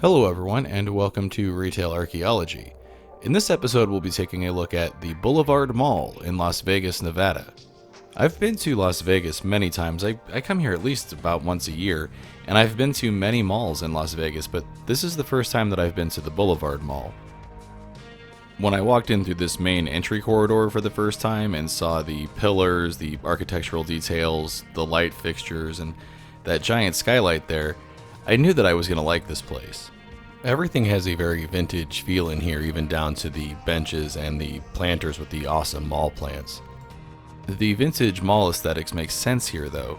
Hello everyone, and welcome to Retail Archaeology. In this episode, we'll be taking a look at the Boulevard Mall in Las Vegas, Nevada. I've been to Las Vegas many times. I come here at least about once a year, and I've been to many malls in Las Vegas, but this is the first time that I've been to the Boulevard Mall. When I walked in through this main entry corridor for the first time and saw the pillars, the architectural details, the light fixtures, and that giant skylight there, I knew that I was going to like this place. Everything has a very vintage feel in here, even down to the benches and the planters with the awesome mall plants. The vintage mall aesthetics make sense here though.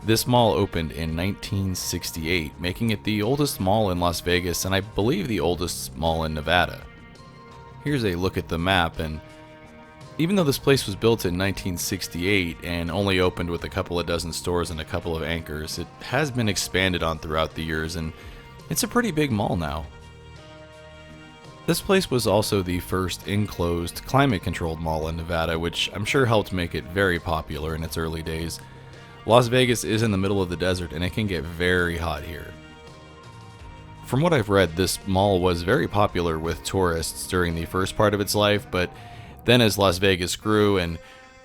This mall opened in 1968, making it the oldest mall in Las Vegas and I believe the oldest mall in Nevada. Here's a look at the map, and even though this place was built in 1968 and only opened with a couple of dozen stores and a couple of anchors, it has been expanded on throughout the years and it's a pretty big mall now. This place was also the first enclosed, climate-controlled mall in Nevada, which I'm sure helped make it very popular in its early days. Las Vegas is in the middle of the desert and it can get very hot here. From what I've read, this mall was very popular with tourists during the first part of its life, but then as Las Vegas grew and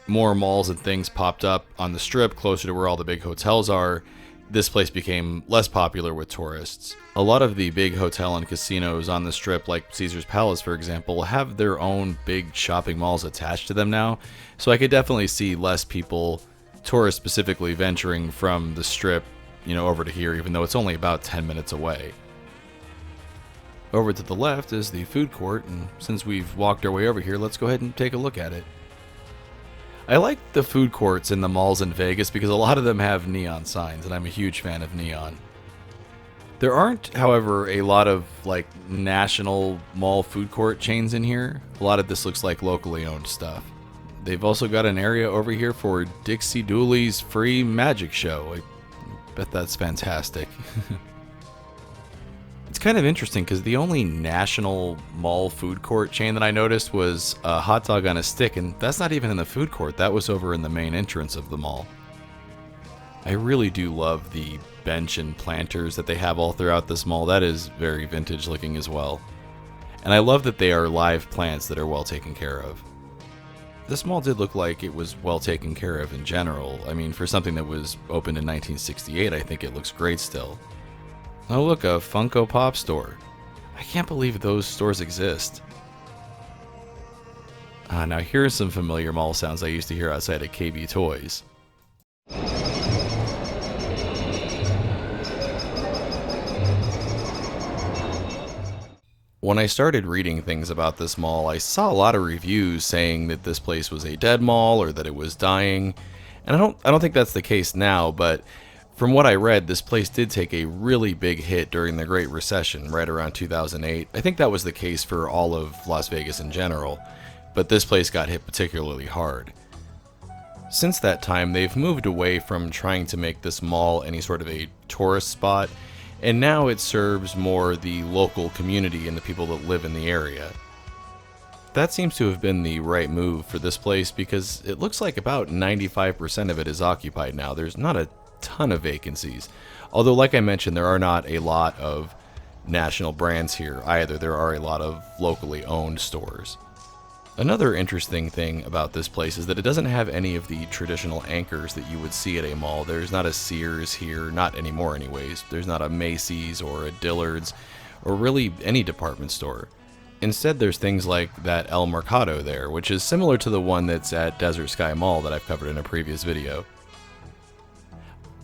more malls and things popped up on the strip closer to where all the big hotels are, this place became less popular with tourists. A lot of the big hotel and casinos on the strip, like Caesar's Palace for example, have their own big shopping malls attached to them now, so I could definitely see less people, tourists specifically, venturing from the strip, over to here, even though it's only about 10 minutes away. Over to the left is the food court, and since we've walked our way over here, let's go ahead and take a look at it. I like the food courts in the malls in Vegas because a lot of them have neon signs, and I'm a huge fan of neon. There aren't, however, a lot of national mall food court chains in here. A lot of this looks like locally owned stuff. They've also got an area over here for Dixie Dooley's free magic show. I bet that's fantastic. It's kind of interesting because the only national mall food court chain that I noticed was a hot dog on a stick, and that's not even in the food court. That was over in the main entrance of the mall. I really do love the bench and planters that they have all throughout this mall. That is very vintage looking as well. And I love that they are live plants that are well taken care of. This mall did look like it was well taken care of in general. I mean, for something that was opened in 1968, I think it looks great still. Oh look, a Funko Pop store. I can't believe those stores exist. Now here's some familiar mall sounds I used to hear outside of KB Toys. When I started reading things about this mall, I saw a lot of reviews saying that this place was a dead mall or that it was dying. And I don't think that's the case now, but from what I read, this place did take a really big hit during the Great Recession, right around 2008. I think that was the case for all of Las Vegas in general, but this place got hit particularly hard. Since that time, they've moved away from trying to make this mall any sort of a tourist spot, and now it serves more the local community and the people that live in the area. That seems to have been the right move for this place because it looks like about 95% of it is occupied now. There's not a ton of vacancies, although like I mentioned, there are not a lot of national brands here either. There are a lot of locally owned stores. Another interesting thing about this place is that it doesn't have any of the traditional anchors that you would see at a mall. There's not a Sears here, not anymore anyways. There's not a Macy's or a Dillard's or really any department store. Instead, there's things like that El Mercado there, which is similar to the one that's at Desert Sky Mall that I've covered in a previous video.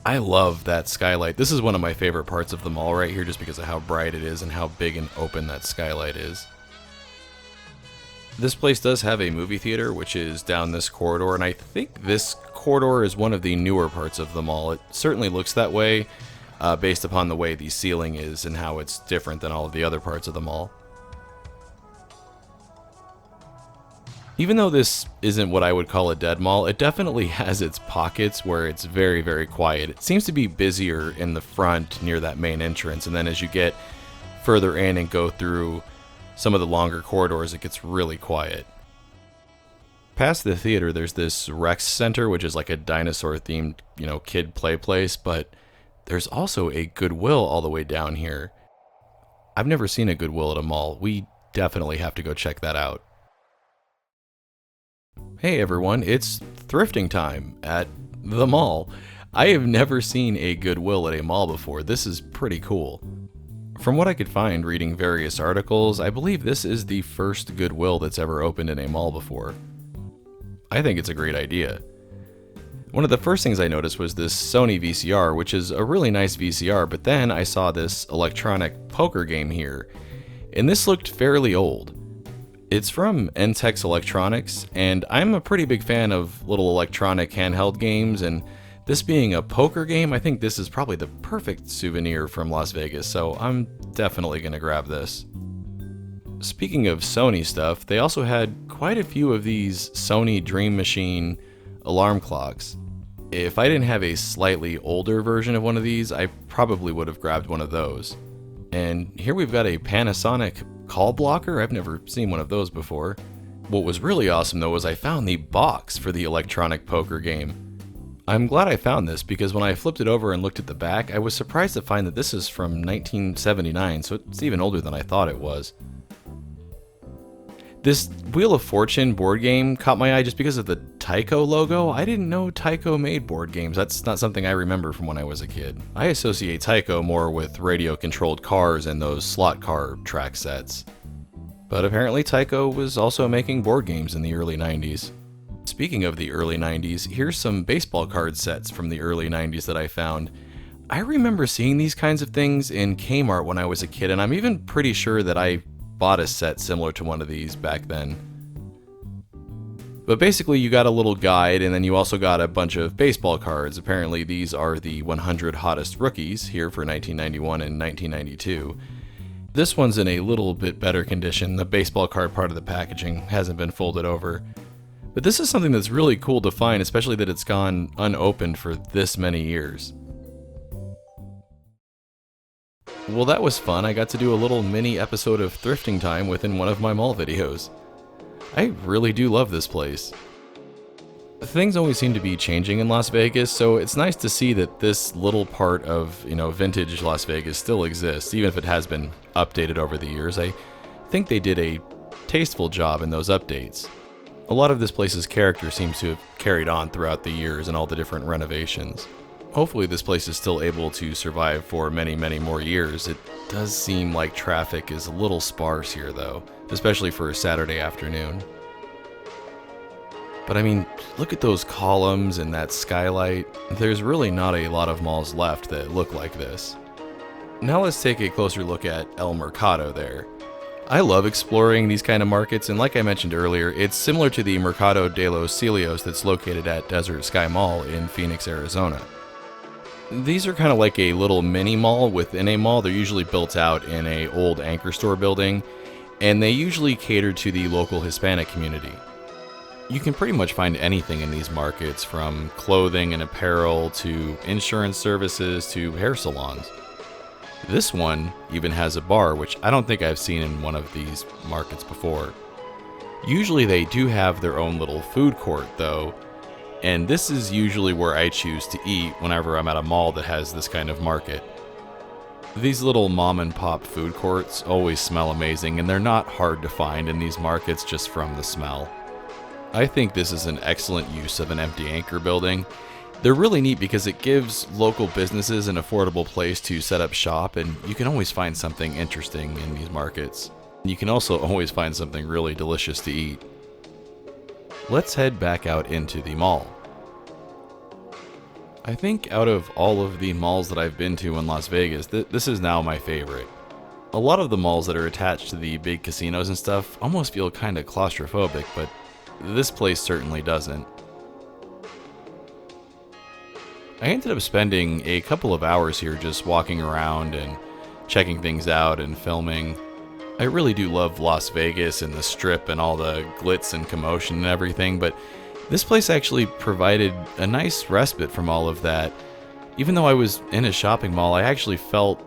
I love that skylight. This is one of my favorite parts of the mall right here just because of how bright it is and how big and open that skylight is. This place does have a movie theater, which is down this corridor, and I think this corridor is one of the newer parts of the mall. It certainly looks that way based upon the way the ceiling is and how it's different than all of the other parts of the mall. Even though this isn't what I would call a dead mall, it definitely has its pockets where it's very, very quiet. It seems to be busier in the front near that main entrance, and then as you get further in and go through some of the longer corridors, it gets really quiet. Past the theater, there's this Rex Center, which is like a dinosaur-themed, kid play place, but there's also a Goodwill all the way down here. I've never seen a Goodwill at a mall. We definitely have to go check that out. Hey everyone, it's thrifting time at the mall. I have never seen a Goodwill at a mall before. This is pretty cool. From what I could find reading various articles, I believe this is the first Goodwill that's ever opened in a mall before. I think it's a great idea. One of the first things I noticed was this Sony VCR, which is a really nice VCR, but then I saw this electronic poker game here, and this looked fairly old. It's from NTEX Electronics, and I'm a pretty big fan of little electronic handheld games, and this being a poker game, I think this is probably the perfect souvenir from Las Vegas, so I'm definitely going to grab this. Speaking of Sony stuff, they also had quite a few of these Sony Dream Machine alarm clocks. If I didn't have a slightly older version of one of these, I probably would have grabbed one of those. And here we've got a Panasonic call blocker. I've never seen one of those before. What was really awesome though was I found the box for the electronic poker game. I'm glad I found this because when I flipped it over and looked at the back, I was surprised to find that this is from 1979, so it's even older than I thought it was. This Wheel of Fortune board game caught my eye just because of the Tyco logo. I didn't know Tyco made board games. That's not something I remember from when I was a kid. I associate Tyco more with radio-controlled cars and those slot car track sets. But apparently Tyco was also making board games in the early 90s. Speaking of the early 90s, here's some baseball card sets from the early 90s that I found. I remember seeing these kinds of things in Kmart when I was a kid, and I'm even pretty sure that I bought a set similar to one of these back then. But basically you got a little guide and then you also got a bunch of baseball cards. Apparently these are the 100 hottest rookies here for 1991 and 1992. This one's in a little bit better condition. The baseball card part of the packaging hasn't been folded over. But this is something that's really cool to find, especially that it's gone unopened for this many years. Well, that was fun. I got to do a little mini episode of Thrifting Time within one of my mall videos. I really do love this place. Things always seem to be changing in Las Vegas, so it's nice to see that this little part of, vintage Las Vegas still exists, even if it has been updated over the years. I think they did a tasteful job in those updates. A lot of this place's character seems to have carried on throughout the years and all the different renovations. Hopefully this place is still able to survive for many, many more years. It does seem like traffic is a little sparse here though, especially for a Saturday afternoon. But I mean, look at those columns and that skylight. There's really not a lot of malls left that look like this. Now let's take a closer look at El Mercado there. I love exploring these kind of markets, and like I mentioned earlier, it's similar to the Mercado de los Cilios that's located at Desert Sky Mall in Phoenix, Arizona. These are kind of like a little mini mall within a mall. They're usually built out in an old anchor store building, and they usually cater to the local Hispanic community. You can pretty much find anything in these markets, from clothing and apparel to insurance services to hair salons. This one even has a bar, which I don't think I've seen in one of these markets before. Usually they do have their own little food court though, and this is usually where I choose to eat whenever I'm at a mall that has this kind of market. These little mom and pop food courts always smell amazing, and they're not hard to find in these markets just from the smell. I think this is an excellent use of an empty anchor building. They're really neat because it gives local businesses an affordable place to set up shop, and you can always find something interesting in these markets. You can also always find something really delicious to eat. Let's head back out into the mall. I think out of all of the malls that I've been to in Las Vegas, this is now my favorite. A lot of the malls that are attached to the big casinos and stuff almost feel kind of claustrophobic, but this place certainly doesn't. I ended up spending a couple of hours here just walking around and checking things out and filming. I really do love Las Vegas and the Strip and all the glitz and commotion and everything, but this place actually provided a nice respite from all of that. Even though I was in a shopping mall, I actually felt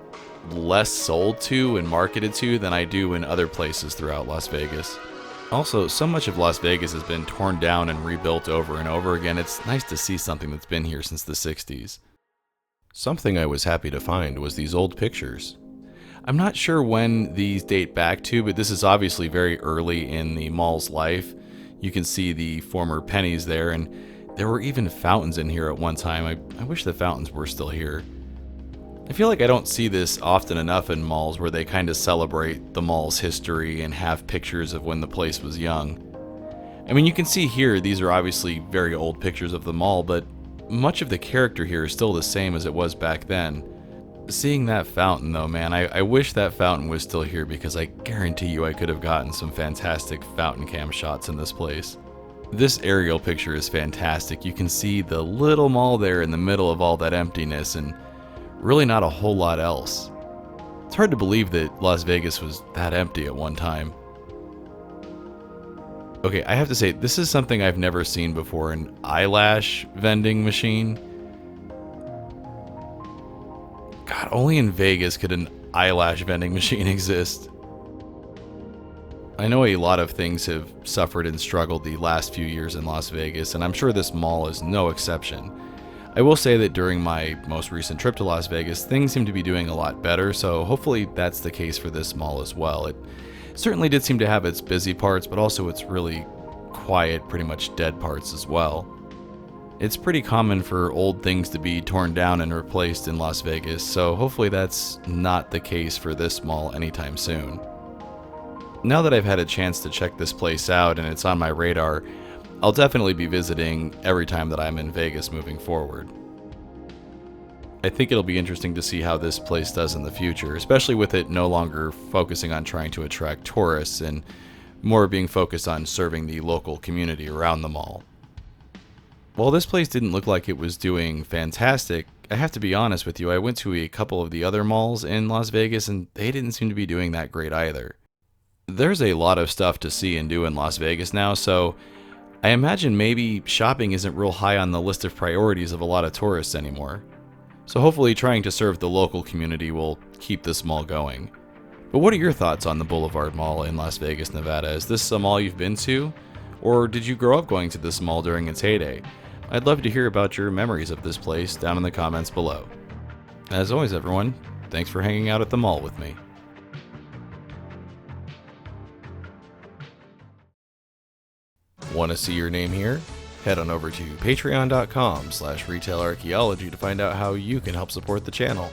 less sold to and marketed to than I do in other places throughout Las Vegas. Also, so much of Las Vegas has been torn down and rebuilt over and over again. It's nice to see something that's been here since the 60s. Something I was happy to find was these old pictures. I'm not sure when these date back to, but this is obviously very early in the mall's life. You can see the former Pennies there, and there were even fountains in here at one time. I wish the fountains were still here. I feel like I don't see this often enough in malls where they kind of celebrate the mall's history and have pictures of when the place was young. I mean, you can see here, these are obviously very old pictures of the mall, but much of the character here is still the same as it was back then. Seeing that fountain though, man, I wish that fountain was still here because I guarantee you I could have gotten some fantastic fountain cam shots in this place. This aerial picture is fantastic. You can see the little mall there in the middle of all that emptiness and really not a whole lot else. It's hard to believe that Las Vegas was that empty at one time. Okay, I have to say, this is something I've never seen before, an eyelash vending machine. God, only in Vegas could an eyelash vending machine exist. I know a lot of things have suffered and struggled the last few years in Las Vegas, and I'm sure this mall is no exception. I will say that during my most recent trip to Las Vegas, things seem to be doing a lot better, so hopefully that's the case for this mall as well. It certainly did seem to have its busy parts, but also its really quiet, pretty much dead parts as well. It's pretty common for old things to be torn down and replaced in Las Vegas, so hopefully that's not the case for this mall anytime soon. Now that I've had a chance to check this place out and it's on my radar, I'll definitely be visiting every time that I'm in Vegas moving forward. I think it'll be interesting to see how this place does in the future, especially with it no longer focusing on trying to attract tourists and more being focused on serving the local community around the mall. While this place didn't look like it was doing fantastic, I have to be honest with you, I went to a couple of the other malls in Las Vegas and they didn't seem to be doing that great either. There's a lot of stuff to see and do in Las Vegas now, so I imagine maybe shopping isn't real high on the list of priorities of a lot of tourists anymore. So hopefully trying to serve the local community will keep this mall going. But what are your thoughts on the Boulevard Mall in Las Vegas, Nevada? Is this a mall you've been to? Or did you grow up going to this mall during its heyday? I'd love to hear about your memories of this place down in the comments below. As always, everyone, thanks for hanging out at the mall with me. Want to see your name here? Head on over to patreon.com/retailarchaeology to find out how you can help support the channel.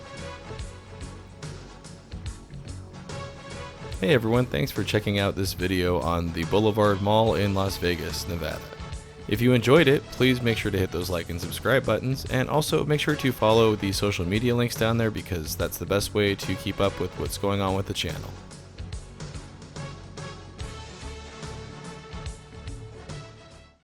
Hey everyone, thanks for checking out this video on the Boulevard Mall in Las Vegas, Nevada. If you enjoyed it, please make sure to hit those like and subscribe buttons, and also make sure to follow the social media links down there because that's the best way to keep up with what's going on with the channel.